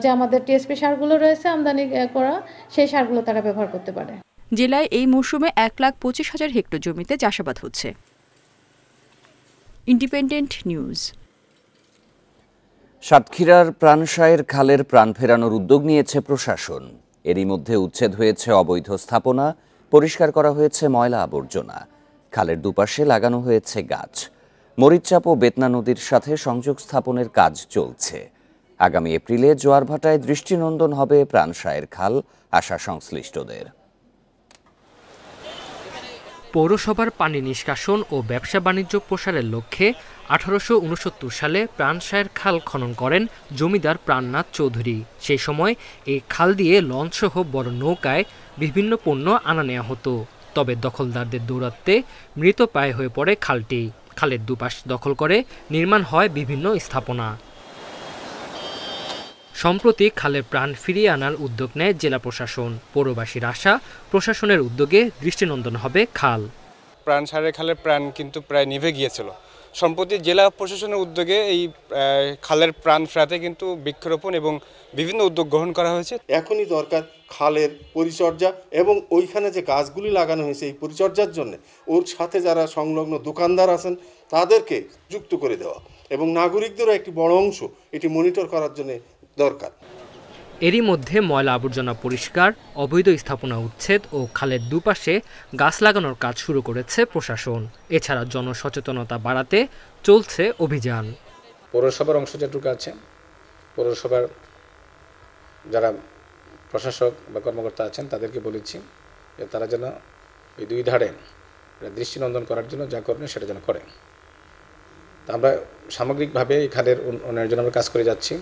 যে আমাদের টিএসপি সারগুলো রয়েছে আমদানি করা, সেই সারগুলো তারা ব্যবহার করতে পারে। জেলায় এই মৌসুমে 1,25,000 হেক্টর জমিতে চাষাবাদ হচ্ছে। Independent news. সাতক্ষীরার প্রাণসায়ের খালের প্রাণ ফেরানোর উদ্যোগ নিয়েছে প্রশাসন। এরই মধ্যে উচ্ছেদ হয়েছে অবৈধ স্থাপনা, পরিষ্কার করা হয়েছে ময়লা আবর্জনা, খালের দুপাশে লাগানো হয়েছে গাছ। মরিচচাপ ও বেতনা নদীর সাথে সংযোগ স্থাপনের কাজ চলছে। আগামী এপ্রিলে জোয়ারভাটায় দৃষ্টিনন্দন হবে প্রাণসায়ের খাল, আশা সংশ্লিষ্টদের। পৌরসভার পানি নিষ্কাশন ও ব্যবসা বাণিজ্য প্রসারের লক্ষ্যে 1869 সালে প্রাণসায়ের খাল খনন করেন জমিদার প্রাণনাথ চৌধুরী। সেই সময় এই খাল দিয়ে লঞ্চসহ বড় নৌকায় বিভিন্ন পণ্য আনা নেওয়া হতো। তবে দখলদারদের দৌরাত্ম্যে মৃতপ্রায় হয়ে পড়ে খালটি। খালের দুপাশ দখল করে নির্মাণ হয় বিভিন্ন স্থাপনা। সম্প্রতি খালের প্রাণ ফিরিয়ে আনার উদ্যোগ নেয় জেলা প্রশাসন। পৌরবাসীর আশা, প্রশাসনের উদ্যোগে দৃষ্টিনন্দন হবে খাল। প্রাণসায়ের খালের প্রাণ কিন্তু প্রায় নিভে গিয়েছিল। সম্প্রতি জেলা প্রশাসনের উদ্যোগে এই খালের প্রাণ ফেরাতে কিন্তু বৃক্ষরোপণ এবং বিভিন্ন উদ্যোগ গ্রহণ করা হয়েছে। এখনই দরকার খালের পরিচর্যা এবং ওইখানে যে গাছগুলি লাগানো হয়েছে এই পরিচর্যার জন্য ওর সাথে যারা সংলগ্ন দোকানদার আছেন তাদেরকে যুক্ত করে দেওয়া এবং নাগরিকদেরও একটি বড় অংশ এটি মনিটর করার জন্য দরকার। এরই মধ্যে ময়লা আবর্জনা পরিষ্কার, অবৈধ স্থাপনা উচ্ছেদ ও খালের দুপাশে গাছ লাগানোর কাজ শুরু করেছে প্রশাসন। এছাড়া জনসচেতনতা বাড়াতে চলছে অভিযান। পৌরসভার অংশ যেটুকু আছে, পৌরসভার যারা প্রশাসক বা কর্মকর্তা আছেন তাদেরকে বলেছি যে তারা যেন এই দুই ধারে দৃষ্টিনন্দন করার জন্য যা করবেন সেটা যেন করে। আমরা সামগ্রিকভাবে এই খালের উন্নয়নের জন্য আমরা কাজ করে যাচ্ছি।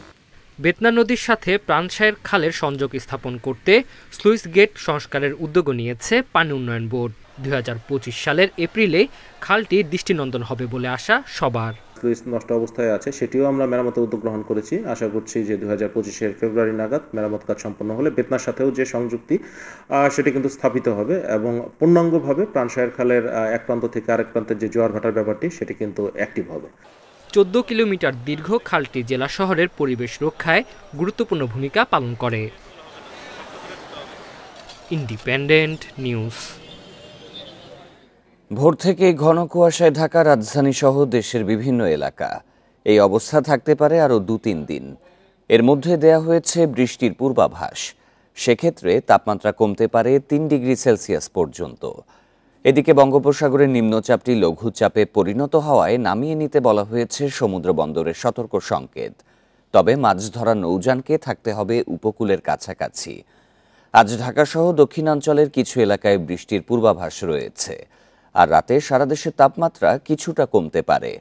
বেতনা নদীর সাথে প্রাণসায়ের খালের সংযোগ স্থাপন করতে স্লুইস গেট সংস্কারের উদ্যোগ নিয়েছে পানি উন্নয়ন বোর্ড। 2025 সালের এপ্রিলে খালটি দৃষ্টিনন্দন হবে বলে আশা সবার। স্লুইস নষ্ট অবস্থায় আছে, সেটিও আমরা মেরামতের উদ্যোগ গ্রহণ করেছি। আশা করছি যে 2025-এর ফেব্রুয়ারি নাগাদ মেরামত কাজ সম্পন্ন হলে বেতনার সাথেও যে সংযুক্তি সেটি কিন্তু স্থাপিত হবে এবং পূর্ণাঙ্গভাবে প্রাণসায়ের খালের এক প্রান্ত থেকে আরেক প্রান্তের যে জোয়ার ভাটার ব্যাপারটি সেটি কিন্তু অ্যাক্টিভ হবে। 14 কিলোমিটার দীর্ঘ খালটি জেলা শহরের পরিবেশ রক্ষায় গুরুত্বপূর্ণ ভূমিকা পালন করে। Independent news. ভোর থেকে ঘন কুয়াশায় ঢাকা রাজধানী সহ দেশের বিভিন্ন এলাকা। এই অবস্থা থাকতে পারে আরও 2-3 দিন। এর মধ্যে দেয়া হয়েছে বৃষ্টির পূর্বাভাস। সেক্ষেত্রে তাপমাত্রা কমতে পারে 3 ডিগ্রি সেলসিয়াস পর্যন্ত। এদিকে বঙ্গোপসাগরের নিম্নচাপটি লঘুচাপে পরিণত হওয়ায় নামিয়ে নিতে বলা হয়েছে সমুদ্র বন্দরের সতর্ক সংকেত। তবে মাছ ধরা নৌযানকে থাকতে হবে উপকূলের কাছাকাছি। আজ ঢাকাসহ দক্ষিণাঞ্চলের কিছু এলাকায় বৃষ্টির পূর্বাভাস রয়েছে। আর রাতে সারা দেশের তাপমাত্রা কিছুটা কমতে পারে।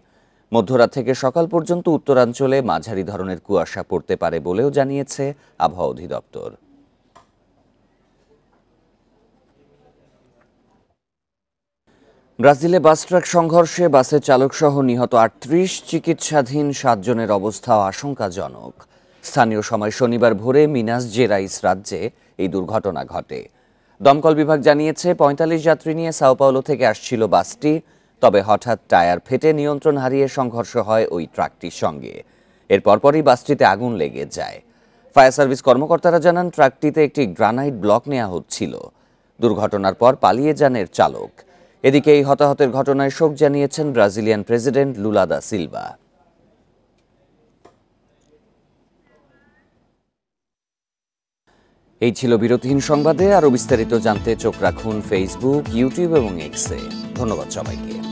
মধ্যরাত থেকে সকাল পর্যন্ত উত্তরাঞ্চলে মাঝারি ধরনের কুয়াশা পড়তে পারে বলেও জানিয়েছে আবহাওয়া অধিদপ্তর। ব্রাজিলে বাস ট্রাক সংঘর্ষে বাসের চালকসহ নিহত 38, চিকিৎসাধীন 7 জনের অবস্থাও আশঙ্কাজনক। স্থানীয় সময় শনিবার ভোরে মিনাস জেরাইস রাজ্যে এই দুর্ঘটনা ঘটে। দমকল বিভাগ জানিয়েছে 45 যাত্রী নিয়ে সাও পাওলো থেকে আসছিল বাসটি। তবে হঠাৎ টায়ার ফেটে নিয়ন্ত্রণ হারিয়ে সংঘর্ষ হয় ওই ট্রাকটির সঙ্গে। এর পরপরই বাসটিতে আগুন লেগে যায়। ফায়ার সার্ভিস কর্মকর্তারা জানান ট্রাকটিতে একটি গ্রানাইট ব্লক নেওয়া হচ্ছিল। দুর্ঘটনার পর পালিয়ে যান এর চালক। এদিকে এই হতাহতের ঘটনায় শোক জানিয়েছেন Brazilian president Lula da Silva. এই ছিল বিরতিহীন সংবাদে। আরও বিস্তারিত জানতে চোখ রাখুন ফেসবুক, ইউটিউব এবং এক্সে। ধন্যবাদ সবাইকে।